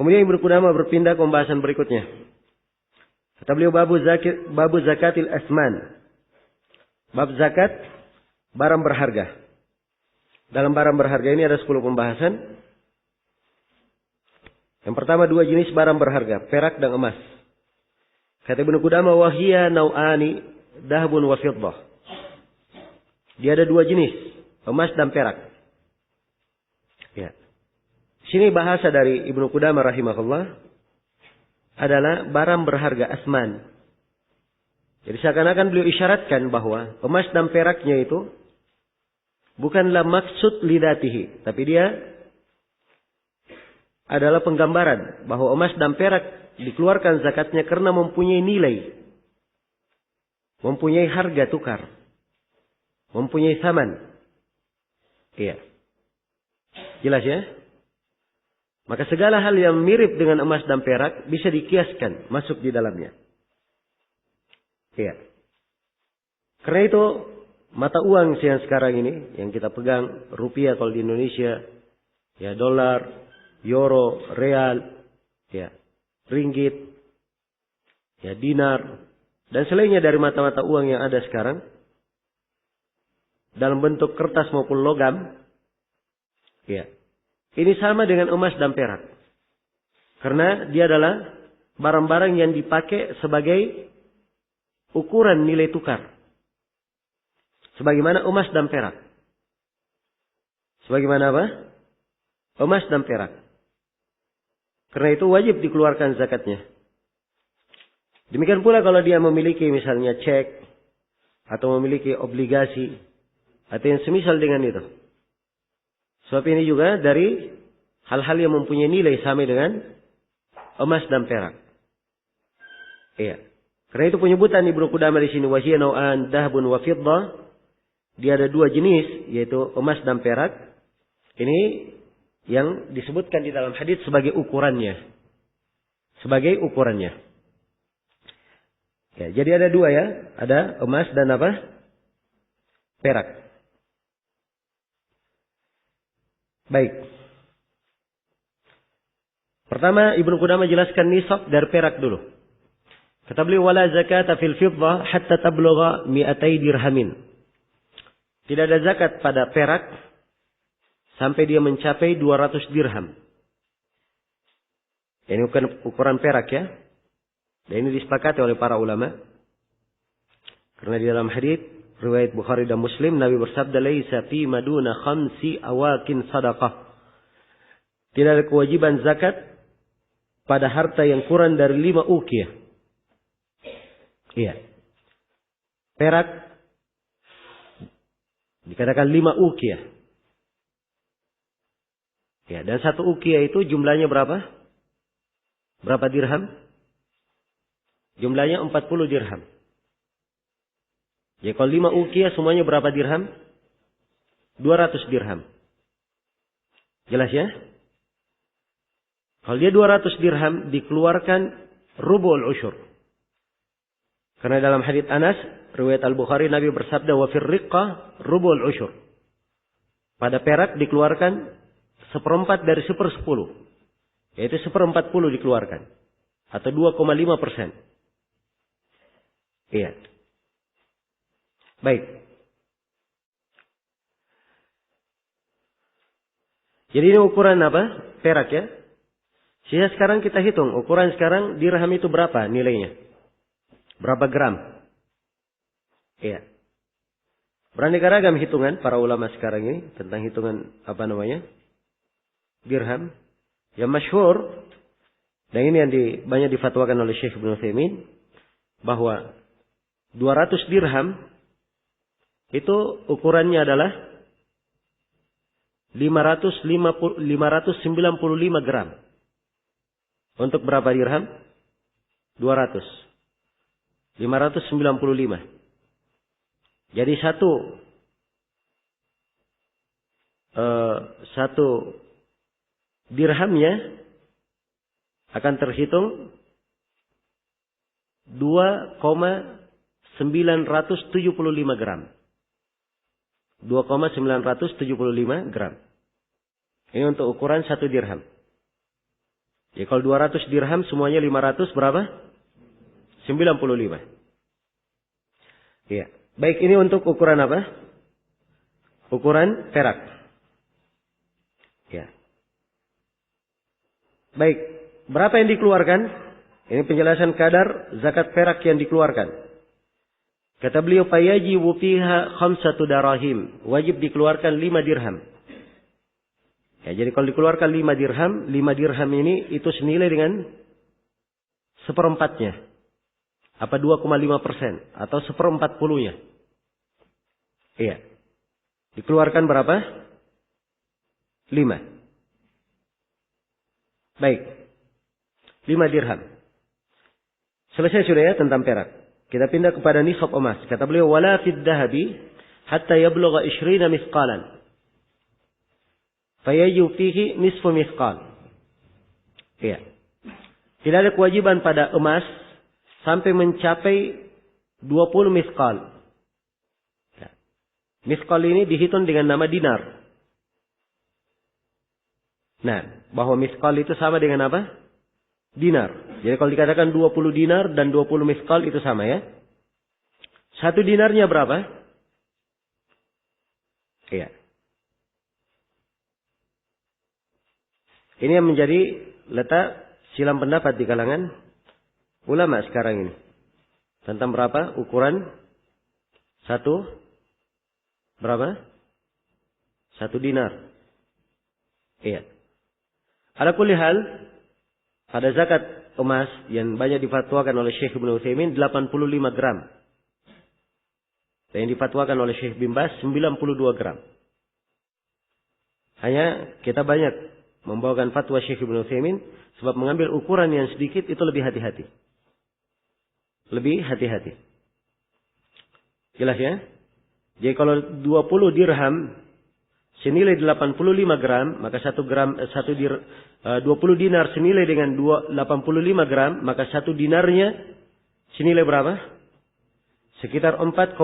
Kemudian Ibnu Qudamah berpindah ke pembahasan berikutnya. Kata beliau babu zakatil asman. Bab zakat barang berharga. Dalam barang berharga ini ada 10 pembahasan. Yang pertama 2 jenis barang berharga, perak dan emas. Kata Ibnu Qudamah wahiyya nau'ani dahabun wa fiddah. Dia ada 2 jenis, emas dan perak. Ya. Sini bahasa dari Ibnu Qudamah rahimahullah adalah barang berharga asman. Jadi seakan-akan beliau isyaratkan bahwa emas dan peraknya itu bukanlah maksud lidatihi, tapi dia adalah penggambaran bahwa emas dan perak dikeluarkan zakatnya karena mempunyai nilai, mempunyai harga tukar, mempunyai thaman. Iya. Jelas ya? Maka segala hal yang mirip dengan emas dan perak bisa dikiaskan masuk di dalamnya. Iya. Karena itu mata uang yang sekarang ini yang kita pegang, rupiah kalau di Indonesia, ya dolar, euro, real, ya ringgit, ya dinar, dan selainnya dari mata-mata uang yang ada sekarang dalam bentuk kertas maupun logam, ya ini sama dengan emas dan perak, karena dia adalah barang-barang yang dipakai sebagai ukuran nilai tukar. Sebagaimana emas dan perak. Sebagaimana apa? Emas dan perak. Karena itu wajib dikeluarkan zakatnya. Demikian pula kalau dia memiliki misalnya cek. Atau memiliki obligasi. Atau yang semisal dengan itu. Sebab ini juga dari hal-hal yang mempunyai nilai sama dengan emas dan perak. Iya. Karena itu penyebutan Ibnu Qudamah di sini wahiyya nau'an dahabun wa fiddah. Dia ada 2 jenis yaitu emas dan perak. Ini yang disebutkan di dalam hadis sebagai ukurannya. Sebagai ukurannya. Ya, jadi ada 2 ya, ada emas dan apa? Perak. Baik. Pertama Ibnu Qudamah jelaskan nisab dari perak dulu. Kata beliau wala zakata fil fiddah hatta tablugha 200 dirhamin. Tidak ada zakat pada perak sampai dia mencapai 200 dirham. Ini bukan ukuran perak ya. Dan ini disepakati oleh para ulama. Karena di dalam hadis riwayat Bukhari dan Muslim Nabi bersabda laisa fi maduna khamsi awakin sadaqah. Tidak ada kewajiban zakat pada harta yang kurang dari 5 uqiyah. Iya. Perak dikatakan 5 uqiyah. Ya, dan 1 uqiyah itu jumlahnya berapa? Berapa dirham? Jumlahnya 40 dirham. Ya, kalau 5 uqiyah semuanya berapa dirham? 200 dirham. Jelas ya? Kalau dia 200 dirham dikeluarkan rubul usyur. Karena dalam hadits Anas, riwayat Al-Bukhari Nabi bersabda wa fir riqqah rubul usyur. Pada perak dikeluarkan 1/4 dari 1/10. Yaitu 1/40 dikeluarkan. Atau 2,5%. Iya. Baik. Jadi ini ukuran apa? Perak ya. Sehingga sekarang kita hitung. Ukuran sekarang dirham itu berapa nilainya? Berapa gram? Iya. Beraneka ragam hitungan para ulama sekarang ini. Tentang hitungan apa namanya? Dirham. Yang masyhur. Dan ini yang banyak difatwakan oleh Syekh Ibnu Utsaimin. Bahwa 200 dirham. Itu ukurannya adalah 595 gram. Untuk berapa dirham? 200. 595. Jadi satu dirhamnya akan terhitung 2,975 gram. 2,975 gram. Ini untuk ukuran 1 dirham. Jadi kalau 200 dirham semuanya 500 berapa? 95. Iya. Baik, ini untuk ukuran apa? Ukuran perak. Ya. Baik, berapa yang dikeluarkan? Ini penjelasan kadar zakat perak yang dikeluarkan. Kata beliau, fayajibu fiha khamsatu darahim. Wajib dikeluarkan 5 dirham. Ya, jadi kalau dikeluarkan 5 dirham, 5 dirham ini itu senilai dengan seperempatnya. Apa 2,5% atau 1/40-nya. Iya. Dikeluarkan berapa? 5. Baik. 5 dirham. Selesai sudah ya tentang perak. Kita pindah kepada nisab emas. Kata beliau, wala fid dahabi hatta yablugha 20 misqalan. Fayajibu fihi nisfu misqal. Iya. Tidak ada kewajiban pada emas sampai mencapai 20 misqal. Ya. Misqal ini dihitung dengan nama dinar. Nah, bahwa misqal itu sama dengan apa? Dinar. Jadi kalau dikatakan 20 dinar dan 20 misqal itu sama ya. 1 dinarnya berapa? Iya. Ini yang menjadi letak silam pendapat di kalangan ulama sekarang ini. Tentang berapa ukuran 1 berapa? 1 dinar. Iya. Ala kulli hal, pada zakat emas yang banyak difatwakan oleh Syekh Ibnu Utsaimin 85 gram. Dan yang difatwakan oleh Syekh bin Baz 92 gram. Hanya kita banyak membawakan fatwa Syekh Ibnu Utsaimin sebab mengambil ukuran yang sedikit itu lebih hati-hati. Lebih hati-hati. Jelas ya? Jadi kalau 20 dirham senilai 85 gram, maka 20 dinar senilai dengan 85 gram, maka 1 dinarnya senilai berapa? Sekitar 4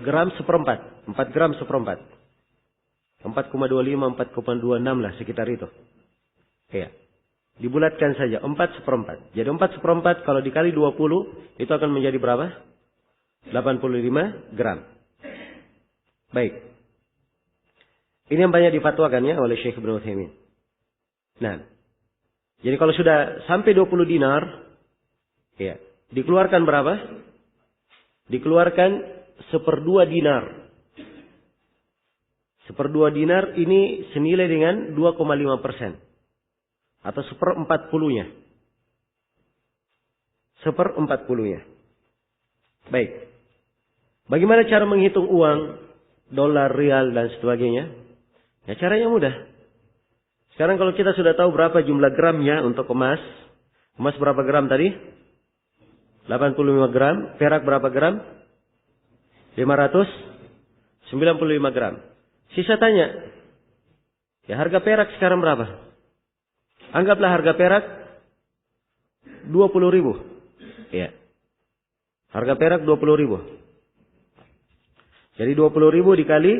gram seperempat. 4 gram seperempat. 4,25, 4,26 lah sekitar itu. Iya. Dibulatkan saja 4 seperempat. Jadi 4 seperempat kalau dikali 20 itu akan menjadi berapa? 85 gram. Baik. Ini yang banyak difatwakan ya oleh Syekh Ibnu Utsaimin. Nah, jadi kalau sudah sampai 20 dinar, ya, dikeluarkan berapa? Dikeluarkan 1/2 dinar. 1/2 dinar ini senilai dengan 2,5%. Atau 1/40-nya. 1/40-nya. Baik. Bagaimana cara menghitung uang? Dolar, rial, dan sebagainya. Ya caranya mudah. Sekarang kalau kita sudah tahu berapa jumlah gramnya untuk emas. Emas berapa gram tadi? 85 gram. Perak berapa gram? 595 gram. Sisa tanya. Ya harga perak sekarang berapa? Anggaplah harga perak 20.000. Ya. Harga perak 20.000. Jadi 20.000 dikali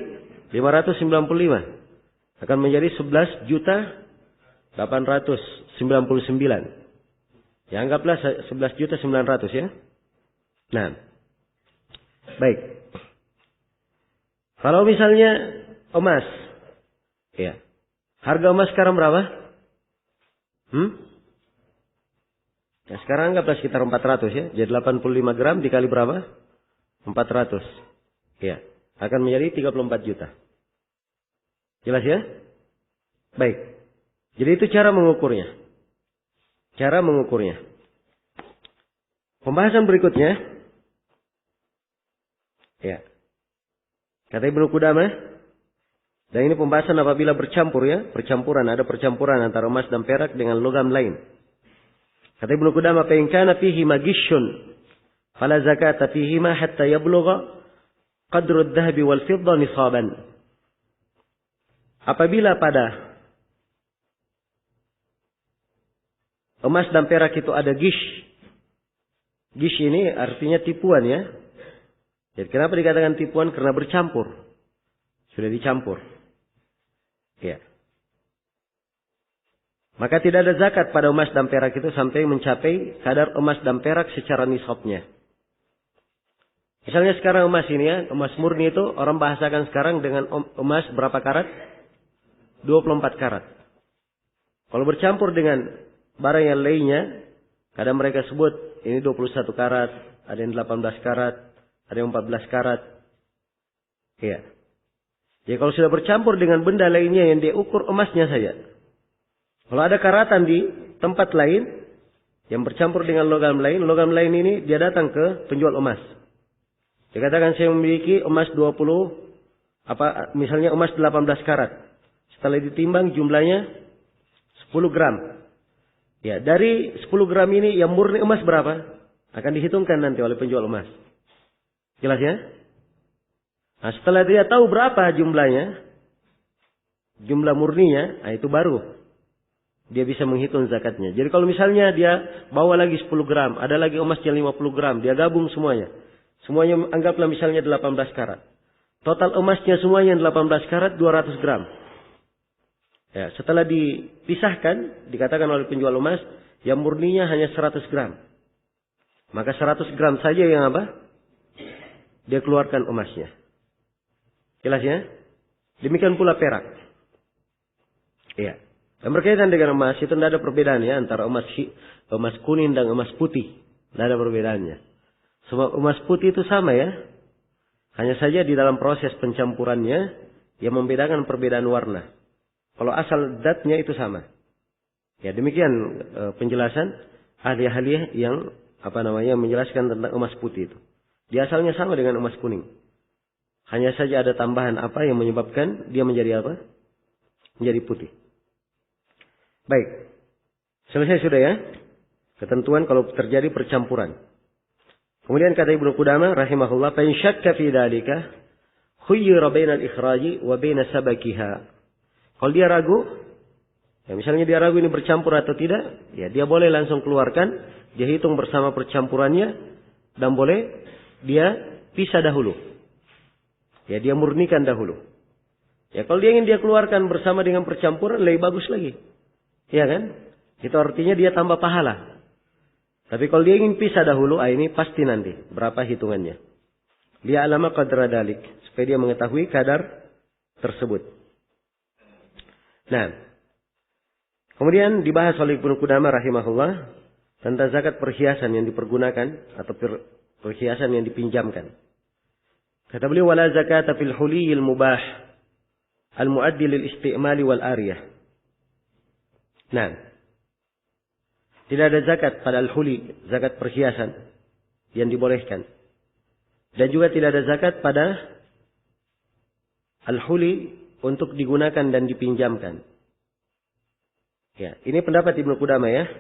595 akan menjadi 11.899. Ya anggaplah 11.900 ya. Nah. Baik. Kalau misalnya emas. Ya. Harga emas sekarang berapa? Ya, sekarang anggaplah sekitar 400 ya. Jadi 85 gram dikali berapa? 400. Ya. Akan menjadi 34 juta. Jelas ya? Baik. Jadi itu cara mengukurnya. Cara mengukurnya. Pembahasan berikutnya. Ya. Kata Ibnu Qudamah. Dan ini pembahasan apabila bercampur ya. Percampuran. Ada percampuran antara emas dan perak dengan logam lain. Kata Ibnu Qudamah. Fa in kana fihi magishun. Fala zakata fihi ma hatta yablugha qadrud dhahabi wal fidda nisaban. Apabila pada emas dan perak itu ada gish. Gish ini artinya tipuan ya. Jadi kenapa dikatakan tipuan? Karena bercampur. Sudah dicampur. Ya. Maka tidak ada zakat pada emas dan perak itu sampai mencapai kadar emas dan perak secara nisabnya. Misalnya sekarang emas ini ya, emas murni itu orang bahasakan sekarang dengan emas berapa karat? 24 karat. Kalau bercampur dengan barang yang lainnya, kadang mereka sebut ini 21 karat, ada yang 18 karat, ada yang 14 karat. Iya. Jadi kalau sudah bercampur dengan benda lainnya yang dia ukur emasnya saja. Kalau ada karatan di tempat lain yang bercampur dengan logam lain ini dia datang ke penjual emas. Dia katakan saya memiliki emas 20, misalnya emas 18 karat. Setelah ditimbang jumlahnya 10 gram. Ya, dari 10 gram ini yang murni emas berapa? Akan dihitungkan nanti oleh penjual emas. Jelas ya? Nah, setelah dia tahu berapa jumlahnya, jumlah murninya, nah itu baru dia bisa menghitung zakatnya. Jadi kalau misalnya dia bawa lagi 10 gram, ada lagi emasnya 50 gram, dia gabung semuanya. Semuanya anggaplah misalnya 18 karat. Total emasnya semuanya 18 karat 200 gram. Ya, setelah dipisahkan, dikatakan oleh penjual emas, yang murninya hanya 100 gram. Maka 100 gram saja yang apa? Dia keluarkan emasnya. Jelas ya? Demikian pula perak. Iya. Dan berkaitan dengan emas, itu tidak ada perbedaan ya antara emas kuning dan emas putih. Tidak ada perbedaannya. Sebab emas putih itu sama ya. Hanya saja di dalam proses pencampurannya yang membedakan perbedaan warna. Kalau asal zatnya itu sama. Ya demikian penjelasan ahli-ahli yang menjelaskan tentang emas putih itu. Di asalnya sama dengan emas kuning. Hanya saja ada tambahan apa yang menyebabkan dia menjadi apa? Menjadi putih. Baik. Selesai sudah ya. Ketentuan kalau terjadi percampuran. Kemudian kata Ibnu Qudamah rahimahullah, "Fa in syakka fi dzalika khuyyira bainal ikhraji wa baina sabakiha." Kalau dia ragu, ya misalnya dia ragu ini bercampur atau tidak, ya dia boleh langsung keluarkan, dia hitung bersama percampurannya dan boleh dia pisah dahulu. Ya dia murnikan dahulu. Ya kalau dia ingin dia keluarkan bersama dengan percampuran lebih bagus lagi. Ya kan? Itu artinya dia tambah pahala. Tapi kalau dia ingin pisah dahulu, ini pasti nanti berapa hitungannya. Dia alama qadra dalik, supaya dia mengetahui kadar tersebut. Nah, kemudian dibahas oleh Ibnu Qudamah rahimahullah tentang zakat perhiasan yang dipergunakan atau perhiasan yang dipinjamkan. Kata beliau, wala zakata fil huliyil mubah al-muaddi lil istimali wal ariyah. Nah, tidak ada zakat pada al-huli, zakat perhiasan yang dibolehkan. Dan juga tidak ada zakat pada al-huli untuk digunakan dan dipinjamkan. Ya, ini pendapat Ibnu Qudamah ya.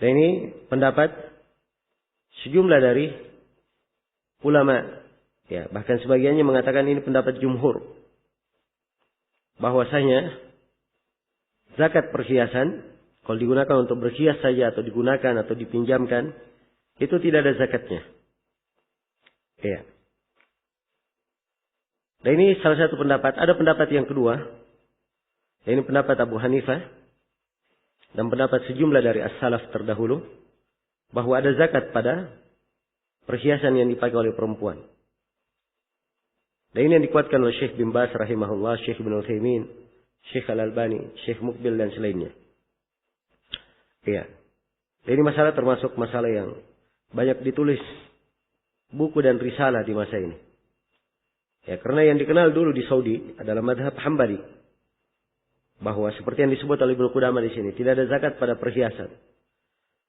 Dan ini pendapat sejumlah dari ulama. Ya, bahkan sebagiannya mengatakan ini pendapat jumhur. Bahwasanya zakat perhiasan kalau digunakan untuk berhias saja atau digunakan atau dipinjamkan, itu tidak ada zakatnya. Ya. Dan ini salah satu pendapat. Ada pendapat yang kedua. Ini pendapat Abu Hanifah. Dan pendapat sejumlah dari as-salaf terdahulu. Bahwa ada zakat pada perhiasan yang dipakai oleh perempuan. Dan ini yang dikuatkan oleh Syekh bin Baz rahimahullah, Syekh Ibnu Utsaimin, Syekh Al-Albani, Syekh Muqbil dan selainnya. Iya. Ini masalah termasuk masalah yang banyak ditulis buku dan risalah di masa ini. Ya, karena yang dikenal dulu di Saudi adalah madhab Hambali. Bahwa seperti yang disebut oleh Ibnu Qudamah di sini, tidak ada zakat pada perhiasan.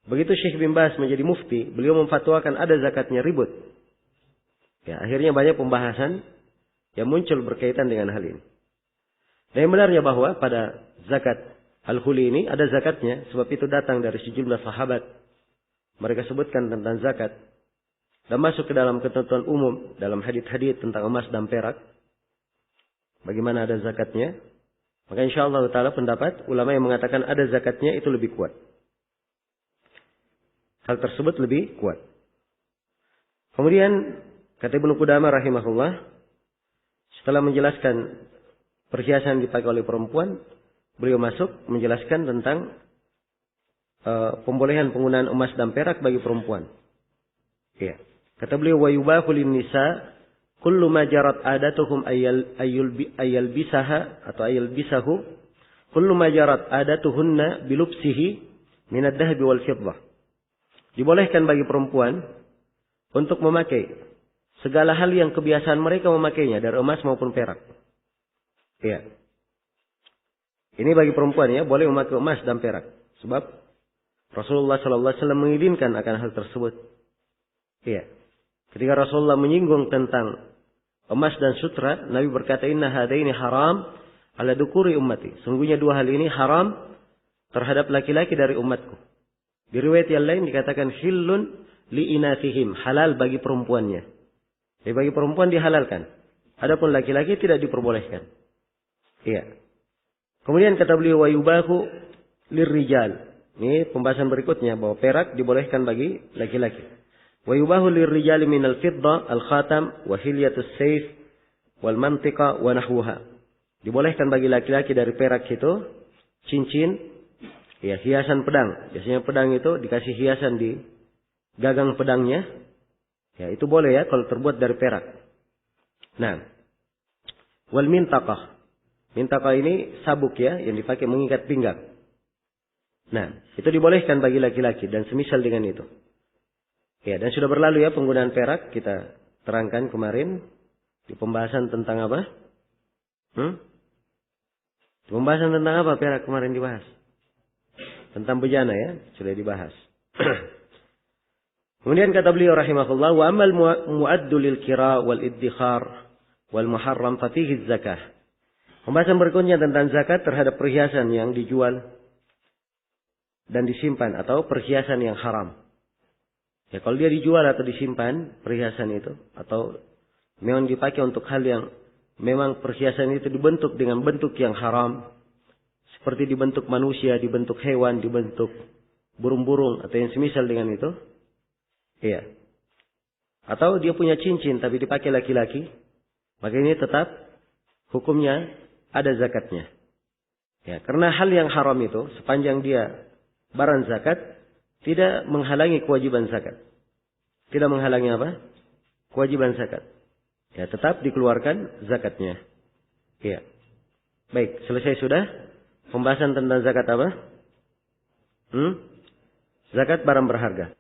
Begitu Syekh bin Baz menjadi mufti, beliau memfatwakan ada zakatnya, ribut. Ya, akhirnya banyak pembahasan yang muncul berkaitan dengan hal ini. Dan yang benarnya bahwa pada zakat al-huli ini ada zakatnya, sebab itu datang dari sejumlah sahabat. Mereka sebutkan tentang zakat. Dan masuk ke dalam ketentuan umum, dalam hadits-hadits tentang emas dan perak. Bagaimana ada zakatnya. Maka insyaAllah ta'ala pendapat ulama yang mengatakan ada zakatnya itu lebih kuat. Hal tersebut lebih kuat. Kemudian, kata Ibnu Qudamah rahimahullah, setelah menjelaskan perhiasan dipakai oleh perempuan, beliau masuk menjelaskan tentang pembolehan penggunaan emas dan perak bagi perempuan. Ya. Kata beliau, wa yubahu lin-nisa kullu ma jarat adatuhum ayal bisaha atau ayal bisahu kullu ma jarat adatuhunna bilubsihi min ad-dhahab wal fiddah. Dibolehkan bagi perempuan untuk memakai segala hal yang kebiasaan mereka memakainya dari emas maupun perak. Ya. Ini bagi perempuan ya, boleh memakai emas dan perak. Sebab Rasulullah sallallahu alaihi wasallam mengizinkan akan hal tersebut. Iya. Ketika Rasulullah menyinggung tentang emas dan sutra, Nabi berkata, "Inna hadaini haram ala dukuri ummati." Sungguhnya dua hal ini haram terhadap laki-laki dari umatku. Di riwayat yang lain dikatakan hillun li inathihim, halal bagi perempuannya. Jadi bagi perempuan dihalalkan. Adapun laki-laki tidak diperbolehkan. Iya. Kemudian kata beliau, wa yubahu lirrijal. Ini pembahasan berikutnya bahwa perak dibolehkan bagi laki-laki. Wa yubahu lirrijali minal fidda al-khatam wa hilyatus sayf wal mantiqa wa nahwuha. Dibolehkan bagi laki-laki dari perak itu cincin, ya, hiasan pedang. Biasanya pedang itu dikasih hiasan di gagang pedangnya. Ya, itu boleh ya kalau terbuat dari perak. Nah, wal mintaqah. Mintaqah ini sabuk ya yang dipakai mengikat pinggang. Nah, itu dibolehkan bagi laki-laki dan semisal dengan itu. Ya, dan sudah berlalu ya penggunaan perak kita terangkan kemarin di pembahasan tentang apa? Pembahasan tentang apa perak kemarin dibahas? Tentang bejana ya, sudah dibahas. Kemudian kata beliau rahimahullah, wa amal muaddu lil kira wal iddikhar wal muharram fa fihi zakah. Pembahasan berikutnya tentang zakat terhadap perhiasan yang dijual dan disimpan atau perhiasan yang haram. Ya, kalau dia dijual atau disimpan perhiasan itu atau memang dipakai untuk hal yang memang perhiasan itu dibentuk dengan bentuk yang haram, seperti dibentuk manusia, dibentuk hewan, dibentuk burung-burung atau yang semisal dengan itu. Iya. Atau dia punya cincin tapi dipakai laki-laki, maka ini tetap hukumnya ada zakatnya. Ya, karena hal yang haram itu sepanjang dia barang zakat tidak menghalangi kewajiban zakat. Tidak menghalangi apa? Kewajiban zakat. Ya, tetap dikeluarkan zakatnya. Ya. Baik, selesai sudah pembahasan tentang zakat apa? Zakat barang berharga.